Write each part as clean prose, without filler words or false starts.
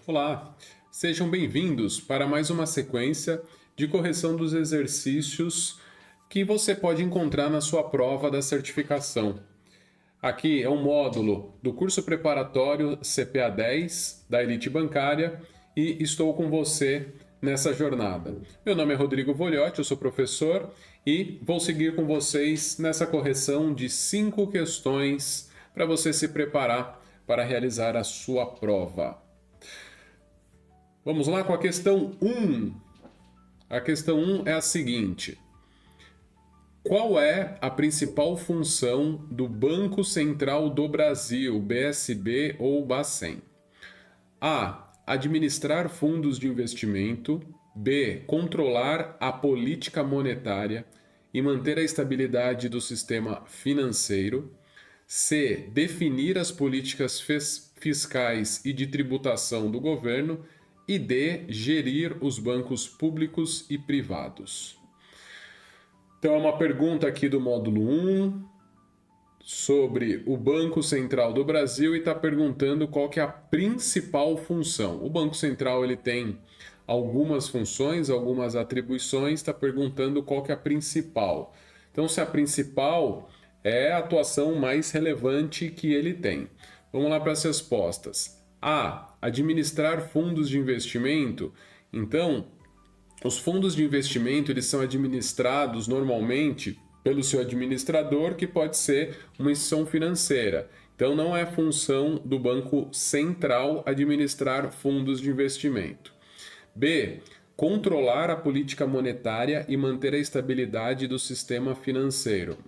Olá, sejam bem-vindos para mais uma sequência de correção dos exercícios que você pode encontrar na sua prova da certificação. Aqui é um módulo do curso preparatório CPA 10 da Elite Bancária e estou com você nessa jornada. Meu nome é Rodrigo Vogliotti, eu sou professor e vou seguir com vocês nessa correção de 5 questões para você se preparar para realizar a sua prova. Vamos lá com a questão 1. A questão 1 é a seguinte: qual é a principal função do Banco Central do Brasil, BSB ou Bacen? A. Administrar fundos de investimento. B. Controlar a política monetária e manter a estabilidade do sistema financeiro. C. Definir as políticas fiscais e de tributação do governo. E D. Gerir os bancos públicos e privados. Então, é uma pergunta aqui do módulo 1 sobre o Banco Central do Brasil e está perguntando qual que é a principal função. O Banco Central ele tem algumas funções, algumas atribuições, está perguntando qual que é a principal. Então, se a principal é a atuação mais relevante que ele tem. Vamos lá para as respostas. A. Administrar fundos de investimento. Então, os fundos de investimento eles são administrados normalmente pelo seu administrador, que pode ser uma instituição financeira. Então, não é função do Banco Central administrar fundos de investimento. B. Controlar a política monetária e manter a estabilidade do sistema financeiro.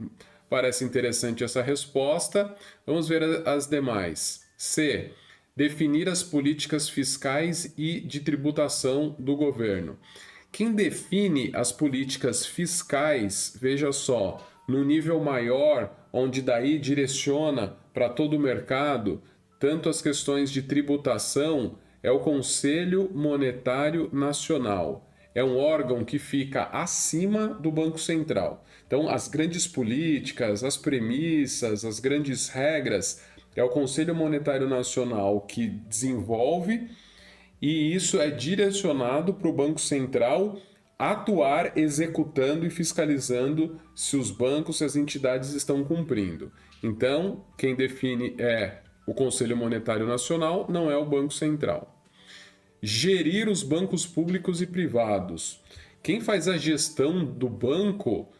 Parece interessante essa resposta. Vamos ver as demais. C. Definir as políticas fiscais e de tributação do governo. Quem define as políticas fiscais, veja só, no nível maior, onde daí direciona para todo o mercado, tanto as questões de tributação, é o Conselho Monetário Nacional. É um órgão que fica acima do Banco Central. Então, as grandes políticas, as premissas, as grandes regras, é o Conselho Monetário Nacional que desenvolve e isso é direcionado para o Banco Central atuar executando e fiscalizando se os bancos e as entidades estão cumprindo. Então, quem define é o Conselho Monetário Nacional, não é o Banco Central. Gerir os bancos públicos e privados. Quem faz a gestão do banco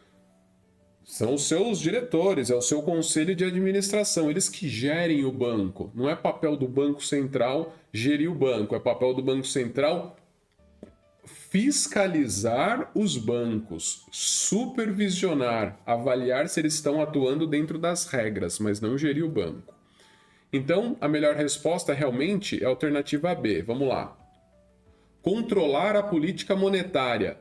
são os seus diretores, é o seu conselho de administração, eles que gerem o banco. Não é papel do Banco Central gerir o banco, é papel do Banco Central fiscalizar os bancos, supervisionar, avaliar se eles estão atuando dentro das regras, mas não gerir o banco. Então, a melhor resposta realmente é a alternativa B. Vamos lá. Controlar a política monetária.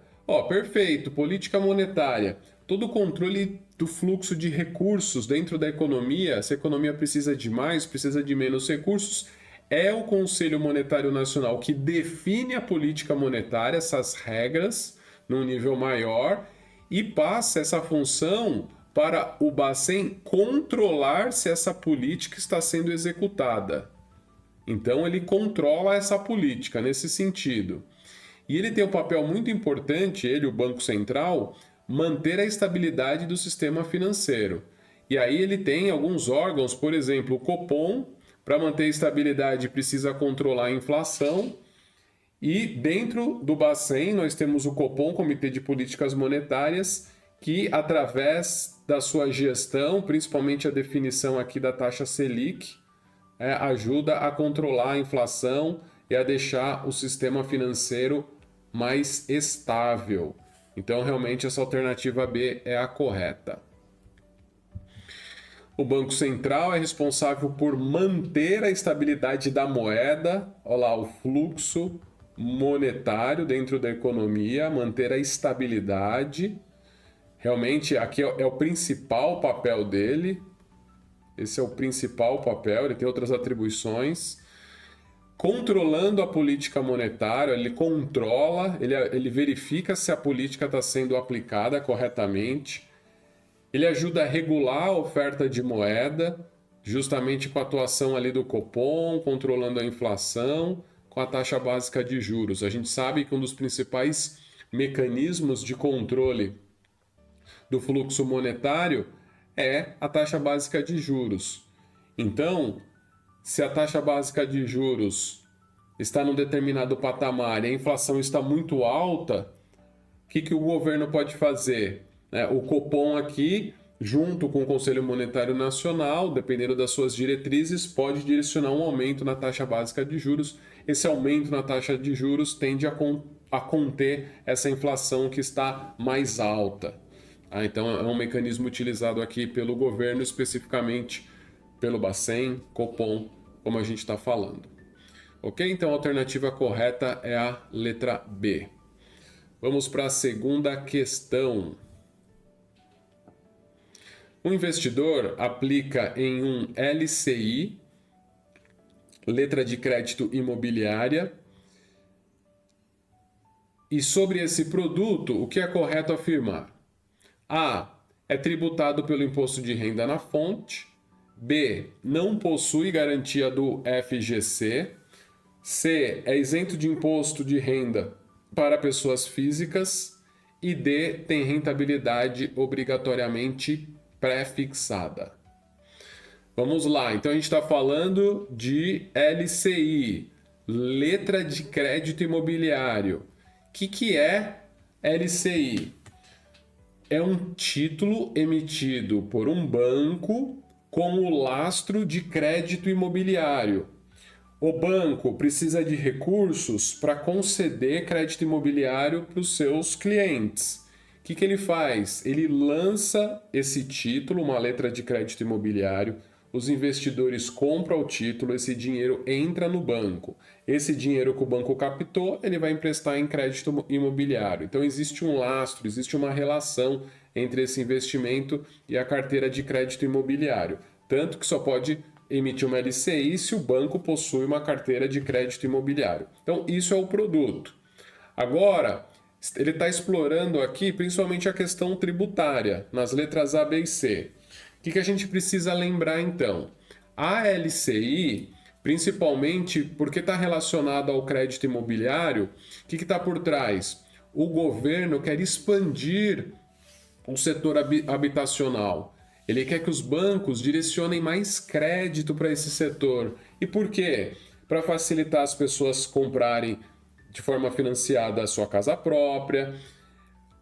Perfeito, política monetária. Todo o controle do fluxo de recursos dentro da economia, se a economia precisa de mais, precisa de menos recursos, é o Conselho Monetário Nacional que define a política monetária, essas regras, num nível maior, e passa essa função para o Bacen controlar se essa política está sendo executada. Então, ele controla essa política nesse sentido. E ele tem um papel muito importante, ele, o Banco Central, manter a estabilidade do sistema financeiro. E aí ele tem alguns órgãos, por exemplo, o Copom, para manter a estabilidade precisa controlar a inflação. E dentro do Bacen nós temos o Copom, Comitê de Políticas Monetárias, que através da sua gestão, principalmente a definição aqui da taxa Selic, ajuda a controlar a inflação e a deixar o sistema financeiro mais estável. Então, realmente, essa alternativa B é a correta. O Banco Central é responsável por manter a estabilidade da moeda, olha lá, o fluxo monetário dentro da economia, manter a estabilidade. Realmente, aqui é o principal papel dele. Esse é o principal papel, ele tem outras atribuições. Controlando a política monetária, ele controla, ele verifica se a política está sendo aplicada corretamente. Ele ajuda a regular a oferta de moeda, justamente com a atuação ali do Copom, controlando a inflação, com a taxa básica de juros. A gente sabe que um dos principais mecanismos de controle do fluxo monetário é a taxa básica de juros. Então, se a taxa básica de juros está num determinado patamar e a inflação está muito alta, o que o governo pode fazer? O Copom aqui, junto com o Conselho Monetário Nacional, dependendo das suas diretrizes, pode direcionar um aumento na taxa básica de juros. Esse aumento na taxa de juros tende a conter essa inflação que está mais alta. Então é um mecanismo utilizado aqui pelo governo, especificamente pelo Bacen, Copom, como a gente está falando. Ok? Então a alternativa correta é a letra B. Vamos para a segunda questão. O investidor aplica em um LCI, letra de crédito imobiliária, e sobre esse produto, o que é correto afirmar? A. É tributado pelo imposto de renda na fonte. B. Não possui garantia do FGC. C. É isento de imposto de renda para pessoas físicas. E D. Tem rentabilidade obrigatoriamente pré-fixada. Vamos lá, então a gente está falando de LCI, letra de crédito imobiliário. O que é LCI? É um título emitido por um banco com o lastro de crédito imobiliário. O banco precisa de recursos para conceder crédito imobiliário para os seus clientes. O que ele faz? Ele lança esse título, uma letra de crédito imobiliário, os investidores compram o título, esse dinheiro entra no banco. Esse dinheiro que o banco captou, ele vai emprestar em crédito imobiliário. Então existe um lastro, existe uma relação entre esse investimento e a carteira de crédito imobiliário. Tanto que só pode emitir uma LCI se o banco possui uma carteira de crédito imobiliário. Então isso é o produto. Agora, ele está explorando aqui principalmente a questão tributária, nas letras A, B e C. O que a gente precisa lembrar então? A LCI, principalmente porque está relacionada ao crédito imobiliário, o que está por trás? O governo quer expandir o setor habitacional. Ele quer que os bancos direcionem mais crédito para esse setor. E por quê? Para facilitar as pessoas comprarem de forma financiada a sua casa própria,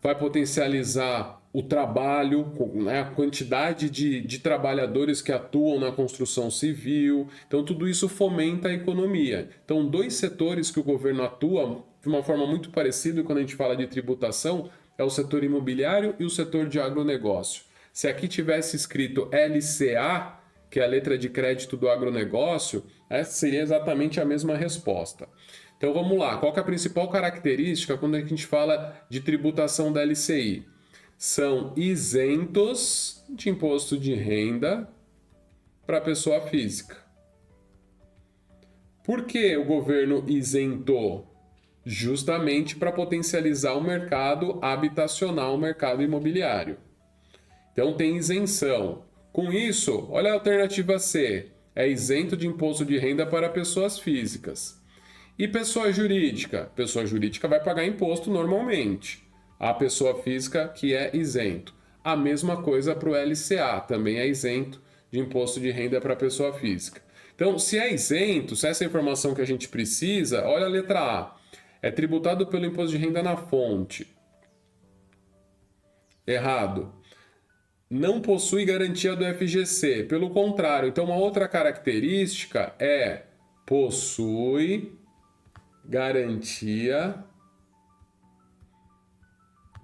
vai potencializar o trabalho, né, a quantidade de trabalhadores que atuam na construção civil. Então, tudo isso fomenta a economia. Então, dois setores que o governo atua de uma forma muito parecida quando a gente fala de tributação é o setor imobiliário e o setor de agronegócio. Se aqui tivesse escrito LCA, que é a letra de crédito do agronegócio, seria exatamente a mesma resposta. Então vamos lá, qual que é a principal característica quando a gente fala de tributação da LCI? São isentos de imposto de renda para a pessoa física. Por que o governo isentou? Justamente para potencializar o mercado habitacional, o mercado imobiliário. Então tem isenção. Com isso, olha a alternativa C, é isento de imposto de renda para pessoas físicas. E pessoa jurídica? Pessoa jurídica vai pagar imposto normalmente. A pessoa física que é isento. A mesma coisa para o LCA, também é isento de imposto de renda para pessoa física. Então, se é isento, se essa é a informação que a gente precisa, olha a letra A. É tributado pelo imposto de renda na fonte. Errado. Não possui garantia do FGC. Pelo contrário, então uma outra característica é possui garantia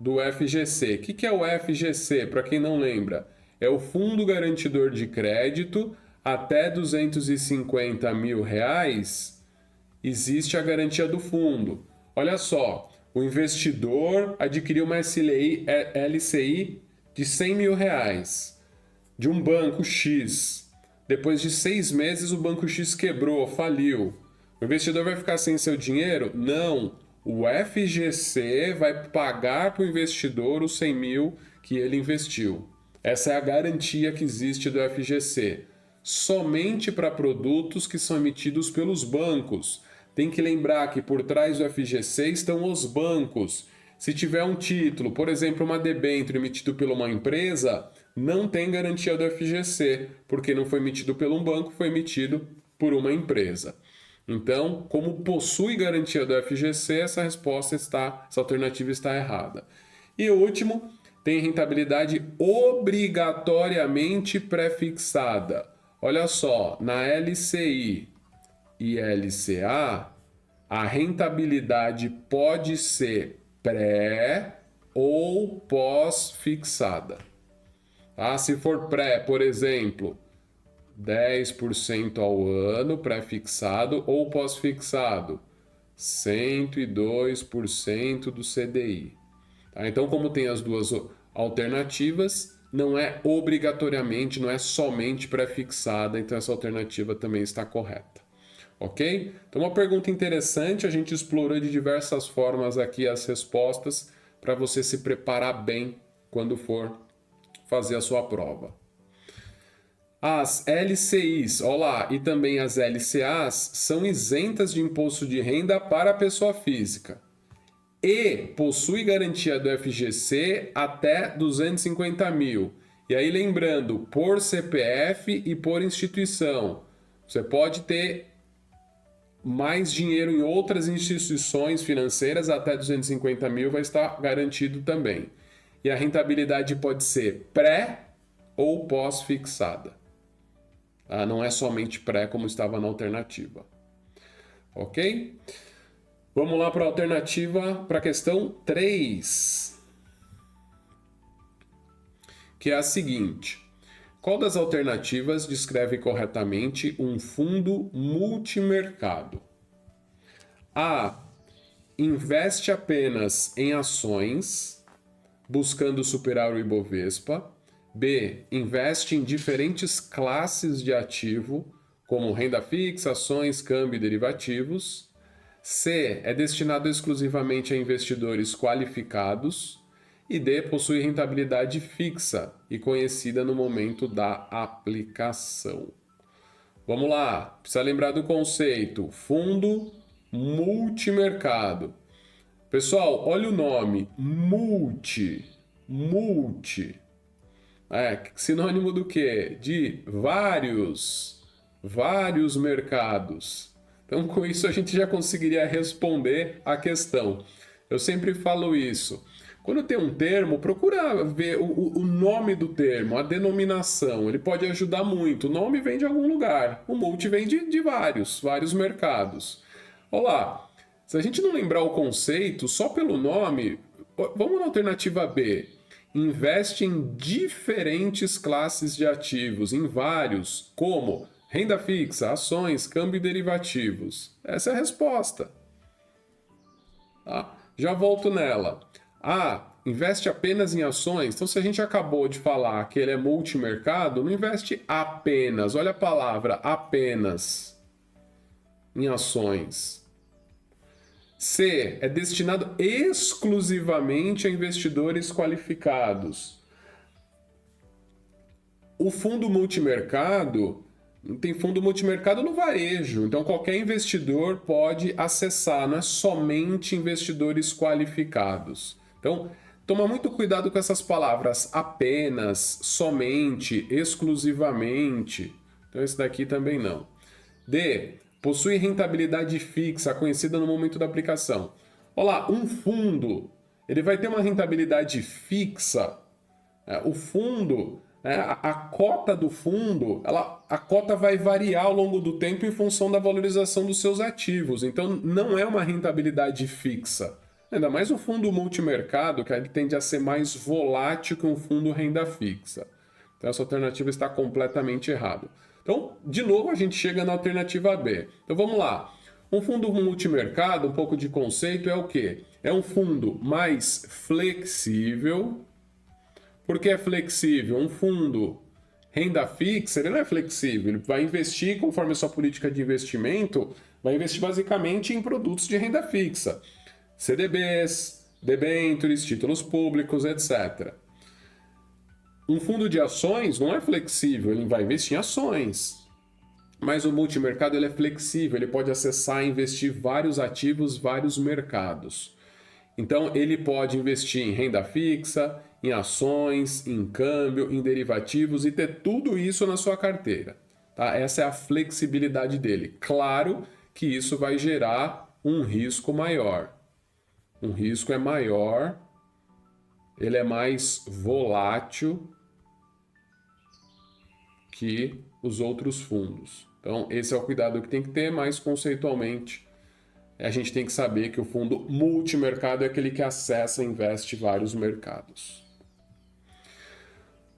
do FGC. O que é o FGC? Para quem não lembra, é o Fundo Garantidor de Crédito. Até R$250 mil existe a garantia do fundo. Olha só, o investidor adquiriu uma LCI de R$100 mil de um banco X. Depois de 6 meses, o banco X quebrou, faliu. O investidor vai ficar sem seu dinheiro? Não. O FGC vai pagar para o investidor os 100 mil que ele investiu. Essa é a garantia que existe do FGC. Somente para produtos que são emitidos pelos bancos. tem que lembrar que por trás do FGC estão os bancos. Se tiver um título, por exemplo, uma debênture emitido por uma empresa, não tem garantia do FGC, porque não foi emitido por um banco, foi emitido por uma empresa. Então, como possui garantia do FGC, essa alternativa está errada. E o último, tem rentabilidade obrigatoriamente pré-fixada. Olha só, na LCI e LCA, a rentabilidade pode ser pré ou pós-fixada. Tá? Se for pré, por exemplo, 10% ao ano pré-fixado ou pós-fixado, 102% do CDI. Tá? Então, como tem as duas alternativas, não é obrigatoriamente, não é somente pré-fixada, então essa alternativa também está correta. Ok? Então, uma pergunta interessante, a gente explorou de diversas formas aqui as respostas para você se preparar bem quando for fazer a sua prova. As LCIs, olá, e também as LCAs são isentas de imposto de renda para a pessoa física e possui garantia do FGC até 250 mil. E aí lembrando, por CPF e por instituição. Você pode ter mais dinheiro em outras instituições financeiras, até 250 mil vai estar garantido também. E a rentabilidade pode ser pré ou pós-fixada. Não é somente pré, como estava na alternativa. Ok? Vamos lá para a alternativa, para a questão 3. Que é a seguinte. Qual das alternativas descreve corretamente um fundo multimercado? A. Investe apenas em ações, buscando superar o Ibovespa. B. Investe em diferentes classes de ativo, como renda fixa, ações, câmbio e derivativos. C. É destinado exclusivamente a investidores qualificados. E D. Possui rentabilidade fixa e conhecida no momento da aplicação. Vamos lá, precisa lembrar do conceito, fundo multimercado. Pessoal, olha o nome, multi. Sinônimo do quê? De vários mercados. Então, com isso, a gente já conseguiria responder a questão. Eu sempre falo isso. Quando tem um termo, procura ver o nome do termo, a denominação. Ele pode ajudar muito. O nome vem de algum lugar. O multi vem de vários mercados. Olá, se a gente não lembrar o conceito, só pelo nome, vamos na alternativa B. Investe em diferentes classes de ativos, em vários, como renda fixa, ações, câmbio e derivativos. Essa é a resposta. Tá? Já volto nela. A. Investe apenas em ações. Então, se a gente acabou de falar que ele é multimercado, não investe apenas, olha a palavra, apenas, em ações. C. É destinado exclusivamente a investidores qualificados. O fundo multimercado, tem fundo multimercado no varejo, então qualquer investidor pode acessar, não é somente investidores qualificados. Então, toma muito cuidado com essas palavras apenas, somente, exclusivamente. Então, esse daqui também não. D. Possui rentabilidade fixa, conhecida no momento da aplicação. Olá, um fundo, ele vai ter uma rentabilidade fixa. O fundo, a cota do fundo, a cota vai variar ao longo do tempo em função da valorização dos seus ativos. Então, não é uma rentabilidade fixa. Ainda mais o fundo multimercado, que ele tende a ser mais volátil que um fundo renda fixa. Então, essa alternativa está completamente errada. Então, de novo, a gente chega na alternativa B. Então, vamos lá. Um fundo multimercado, um pouco de conceito, é o quê? É um fundo mais flexível. Por que é flexível? Um fundo renda fixa, ele não é flexível. Ele vai investir, conforme a sua política de investimento, vai investir basicamente em produtos de renda fixa. CDBs, debêntures, títulos públicos, etc. Um fundo de ações não é flexível, ele vai investir em ações. Mas o multimercado ele é flexível, ele pode acessar e investir vários ativos, vários mercados. Então, ele pode investir em renda fixa, em ações, em câmbio, em derivativos e ter tudo isso na sua carteira. Tá? Essa é a flexibilidade dele. Claro que isso vai gerar um risco maior. Um risco é maior, ele é mais volátil que os outros fundos. Então, esse é o cuidado que tem que ter, mas conceitualmente a gente tem que saber que o fundo multimercado é aquele que acessa e investe vários mercados.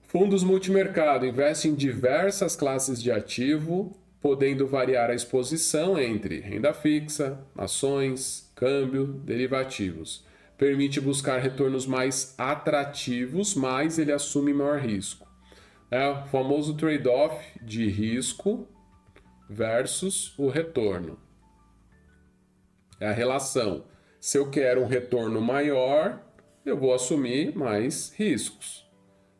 Fundos multimercado investem em diversas classes de ativo, podendo variar a exposição entre renda fixa, ações, câmbio, derivativos. Permite buscar retornos mais atrativos, mas ele assume maior risco. É o famoso trade-off de risco versus o retorno. É a relação. Se eu quero um retorno maior, eu vou assumir mais riscos.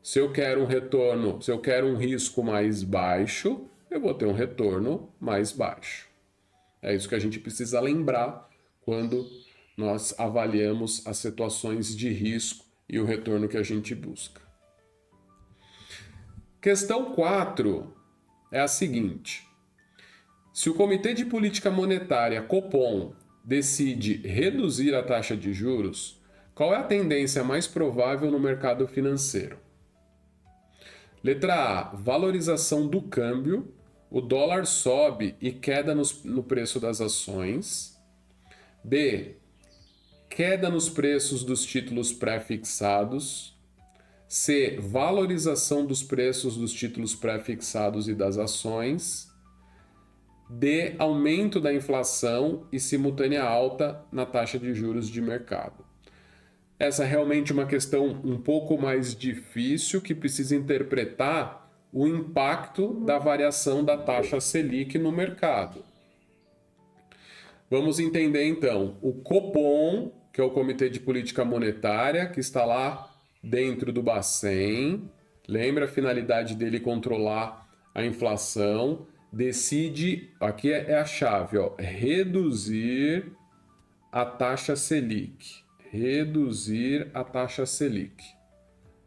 Se eu quero um risco mais baixo, eu vou ter um retorno mais baixo. É isso que a gente precisa lembrar quando nós avaliamos as situações de risco e o retorno que a gente busca. Questão 4 é a seguinte: se o Comitê de Política Monetária, Copom, decide reduzir a taxa de juros, qual é a tendência mais provável no mercado financeiro? Letra A, valorização do câmbio, o dólar sobe e queda no preço das ações. B, queda nos preços dos títulos pré-fixados. C, valorização dos preços dos títulos pré-fixados e das ações. D, aumento da inflação e simultânea alta na taxa de juros de mercado. Essa é realmente uma questão um pouco mais difícil, que precisa interpretar o impacto da variação da taxa Selic no mercado. Vamos entender então o Copom, que é o Comitê de Política Monetária, que está lá dentro do Bacen. Lembra, a finalidade dele controlar a inflação. Decide, aqui é a chave, ó, reduzir a taxa Selic. Reduzir a taxa Selic.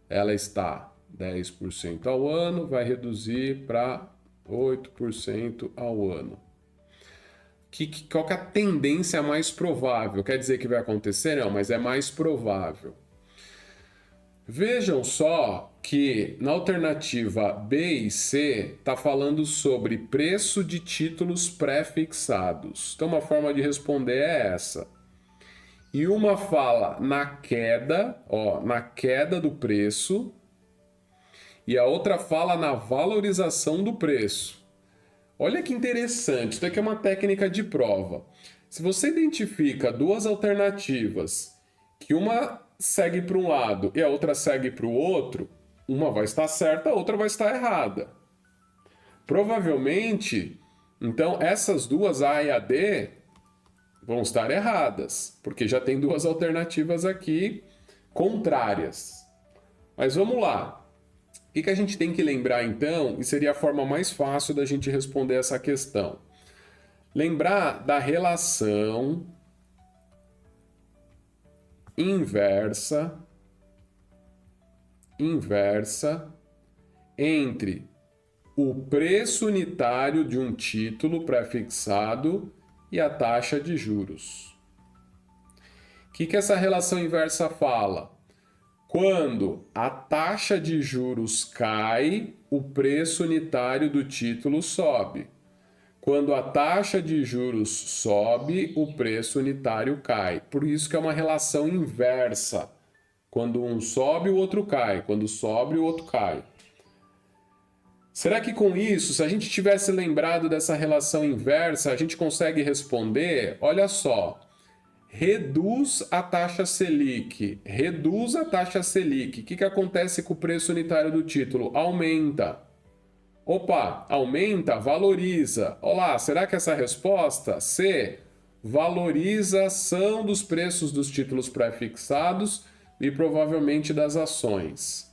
Ela está 10% ao ano, vai reduzir para 8% ao ano. Qual que é a tendência mais provável? Quer dizer que vai acontecer? Não, mas é mais provável. Vejam só que na alternativa B e C está falando sobre preço de títulos pré-fixados. Então, uma forma de responder é essa. E uma fala na queda do preço, e a outra fala na valorização do preço. Olha que interessante, isso aqui é uma técnica de prova. Se você identifica duas alternativas, que uma segue para um lado e a outra segue para o outro, uma vai estar certa, a outra vai estar errada. Provavelmente, então, essas duas, A e a D, vão estar erradas, porque já tem duas alternativas aqui contrárias. Mas vamos lá. O que a gente tem que lembrar, então, e seria a forma mais fácil da gente responder essa questão? Lembrar da relação inversa entre o preço unitário de um título pré-fixado e a taxa de juros. O que essa relação inversa fala? Quando a taxa de juros cai, o preço unitário do título sobe. Quando a taxa de juros sobe, o preço unitário cai. Por isso que é uma relação inversa. Quando um sobe, o outro cai. Quando sobe, o outro cai. Será que com isso, se a gente tivesse lembrado dessa relação inversa, a gente consegue responder? Olha só. Reduz a taxa Selic. Reduz a taxa Selic. O que acontece com o preço unitário do título? Aumenta. Opa, aumenta, valoriza. Olá, será que essa resposta? C. Valorização dos preços dos títulos pré-fixados e provavelmente das ações.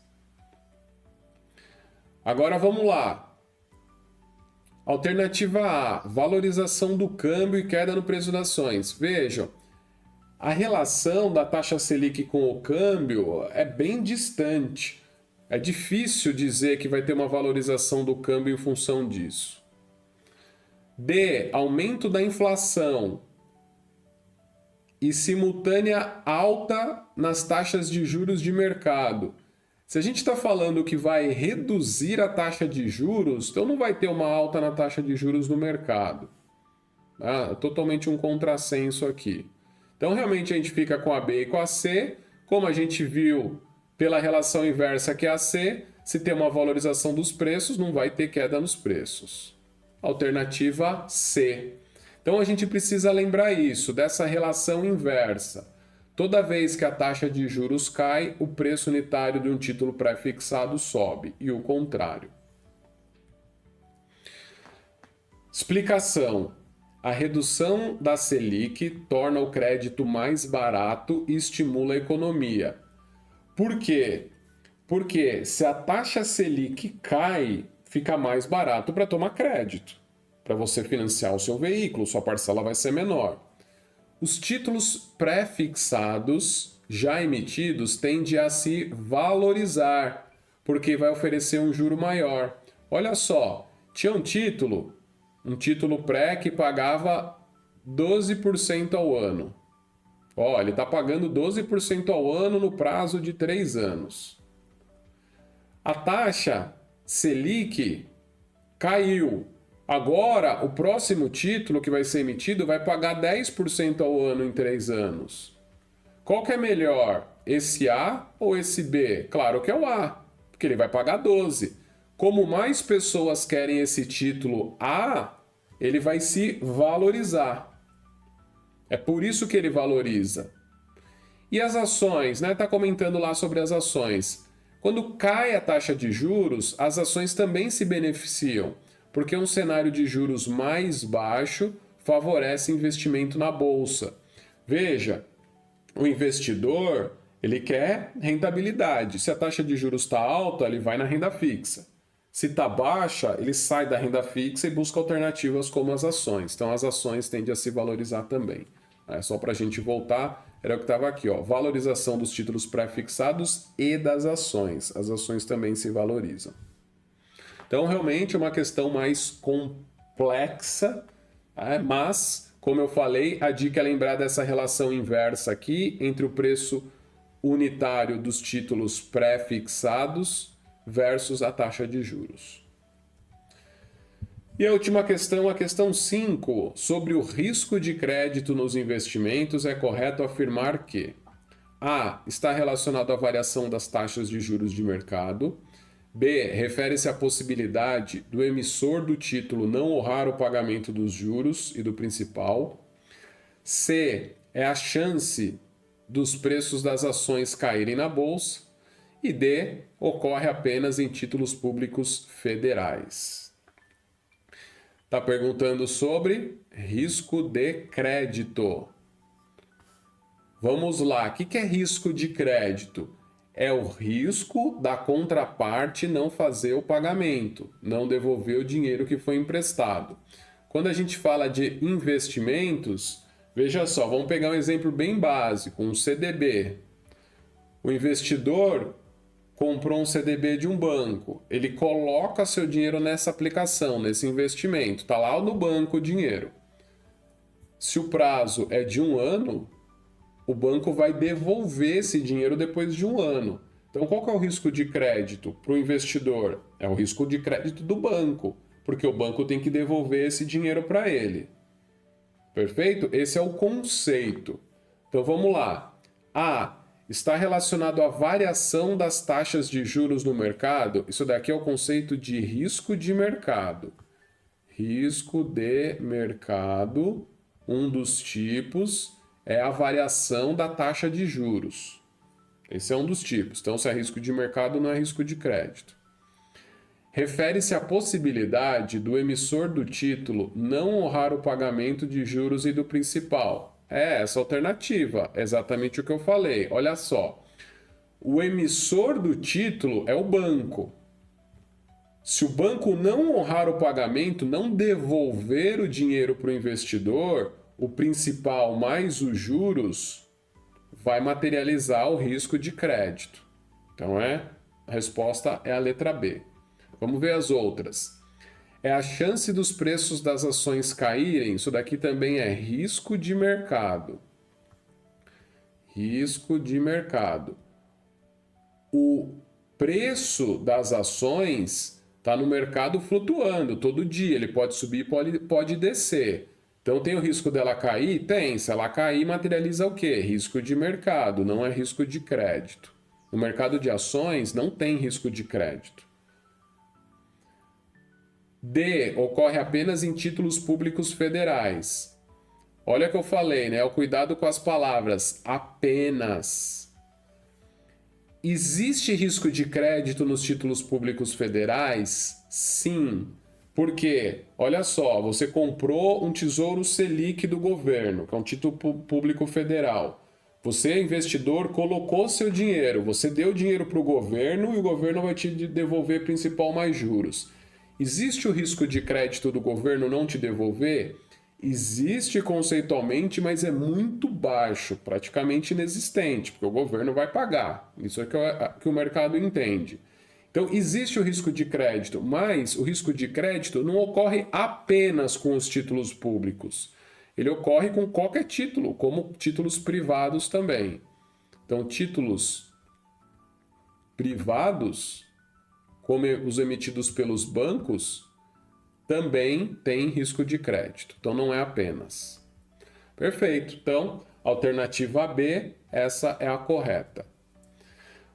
Agora vamos lá. Alternativa A, valorização do câmbio e queda no preço das ações. Vejam, a relação da taxa Selic com o câmbio é bem distante. É difícil dizer que vai ter uma valorização do câmbio em função disso. D, aumento da inflação e simultânea alta nas taxas de juros de mercado. Se a gente está falando que vai reduzir a taxa de juros, então não vai ter uma alta na taxa de juros no mercado. Totalmente um contrassenso aqui. Então, realmente, a gente fica com a B e com a C. Como a gente viu pela relação inversa que é a C, se tem uma valorização dos preços, não vai ter queda nos preços. Alternativa C. Então, a gente precisa lembrar isso, dessa relação inversa. Toda vez que a taxa de juros cai, o preço unitário de um título pré-fixado sobe, e o contrário. Explicação. A redução da Selic torna o crédito mais barato e estimula a economia. Por quê? Porque se a taxa Selic cai, fica mais barato para tomar crédito. Para você financiar o seu veículo, sua parcela vai ser menor. Os títulos pré-fixados já emitidos tendem a se valorizar, porque vai oferecer um juro maior. Olha só, tinha um título pré que pagava 12% ao ano. Ó, ele está pagando 12% ao ano no prazo de 3 anos. A taxa Selic caiu. Agora, o próximo título que vai ser emitido vai pagar 10% ao ano em 3 anos. Qual que é melhor? Esse A ou esse B? Claro que é o A, porque ele vai pagar 12. Como mais pessoas querem esse título A, ele vai se valorizar. É por isso que ele valoriza. E as ações, né? Tá comentando lá sobre as ações. Quando cai a taxa de juros, as ações também se beneficiam, porque um cenário de juros mais baixo favorece investimento na bolsa. Veja, o investidor, ele quer rentabilidade. Se a taxa de juros está alta, ele vai na renda fixa. Se está baixa, ele sai da renda fixa e busca alternativas como as ações. Então, as ações tendem a se valorizar também. Só para a gente voltar, era o que estava aqui, ó, valorização dos títulos pré-fixados e das ações. As ações também se valorizam. Então, realmente é uma questão mais complexa, mas, como eu falei, a dica é lembrar dessa relação inversa aqui entre o preço unitário dos títulos pré-fixados versus a taxa de juros. E a última questão, a questão 5, sobre o risco de crédito nos investimentos, é correto afirmar que A. Está relacionado à variação das taxas de juros de mercado. B. Refere-se à possibilidade do emissor do título não honrar o pagamento dos juros e do principal. C. É a chance dos preços das ações caírem na bolsa. E D. Ocorre apenas em títulos públicos federais. Está perguntando sobre risco de crédito. Vamos lá, o que é risco de crédito? É o risco da contraparte não fazer o pagamento, não devolver o dinheiro que foi emprestado. Quando a gente fala de investimentos, veja só, vamos pegar um exemplo bem básico, um CDB. O investidor comprou um CDB de um banco, ele coloca seu dinheiro nessa aplicação, nesse investimento, está lá no banco o dinheiro. Se o prazo é de 1 ano, o banco vai devolver esse dinheiro depois de 1 ano. Então, qual que é o risco de crédito para o investidor? É o risco de crédito do banco, porque o banco tem que devolver esse dinheiro para ele. Perfeito? Esse é o conceito. Então, vamos lá. A. Está relacionado à variação das taxas de juros no mercado. Isso daqui é o conceito de risco de mercado. Risco de mercado, um dos tipos é a variação da taxa de juros. Esse é um dos tipos. Então, se é risco de mercado, não é risco de crédito. Refere-se à possibilidade do emissor do título não honrar o pagamento de juros e do principal. É essa alternativa, exatamente o que eu falei. Olha só, o emissor do título é o banco. Se o banco não honrar o pagamento, não devolver o dinheiro para o investidor, o principal mais os juros vai materializar o risco de crédito. Então a resposta é a letra B. Vamos ver as outras. É a chance dos preços das ações caírem. Isso daqui também é risco de mercado. Risco de mercado. O preço das ações está no mercado flutuando todo dia. Ele pode subir, pode descer. Então tem o risco dela cair? Tem. Se ela cair, materializa o quê? Risco de mercado, não é risco de crédito. No mercado de ações não tem risco de crédito. D. Ocorre apenas em títulos públicos federais. Olha o que eu falei, né? O cuidado com as palavras. Apenas. Existe risco de crédito nos títulos públicos federais? Sim. Por quê? Olha só, você comprou um Tesouro Selic do governo, que é um título público federal. Você, investidor, colocou seu dinheiro, você deu dinheiro para o governo e o governo vai te devolver principal mais juros. Existe o risco de crédito do governo não te devolver? Existe conceitualmente, mas é muito baixo, praticamente inexistente, porque o governo vai pagar. Isso é que o mercado entende. Então, existe o risco de crédito, mas o risco de crédito não ocorre apenas com os títulos públicos. Ele ocorre com qualquer título, como títulos privados também. Então, títulos privados, como os emitidos pelos bancos, também têm risco de crédito. Então, não é apenas. Perfeito. Então, alternativa B, essa é a correta.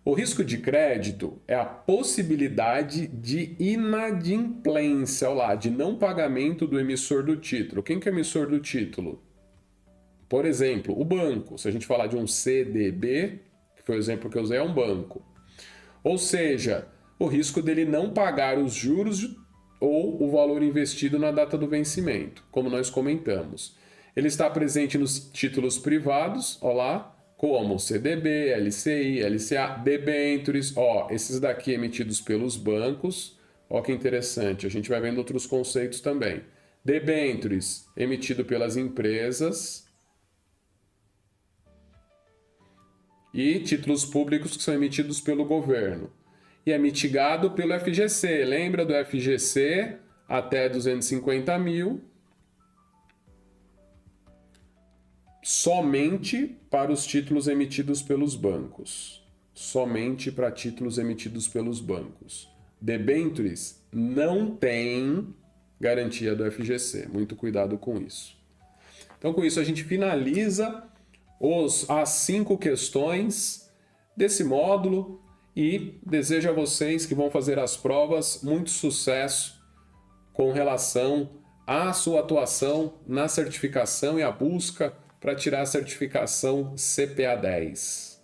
O risco de crédito é a possibilidade de inadimplência, olha lá, de não pagamento do emissor do título. Quem que é emissor do título? Por exemplo, o banco. Se a gente falar de um CDB, que foi o exemplo que eu usei, é um banco. Ou seja, o risco dele não pagar os juros ou o valor investido na data do vencimento, como nós comentamos. Ele está presente nos títulos privados, olha lá, como CDB, LCI, LCA, debêntures, esses daqui emitidos pelos bancos, que interessante, a gente vai vendo outros conceitos também. Debêntures emitido pelas empresas e títulos públicos que são emitidos pelo governo. E é mitigado pelo FGC, lembra do FGC até 250 mil, somente para os títulos emitidos pelos bancos. Somente para títulos emitidos pelos bancos. Debêntures não tem garantia do FGC. Muito cuidado com isso. Então, com isso, a gente finaliza as 5 questões desse módulo e desejo a vocês que vão fazer as provas muito sucesso com relação à sua atuação na certificação e a busca para tirar a certificação CPA 10.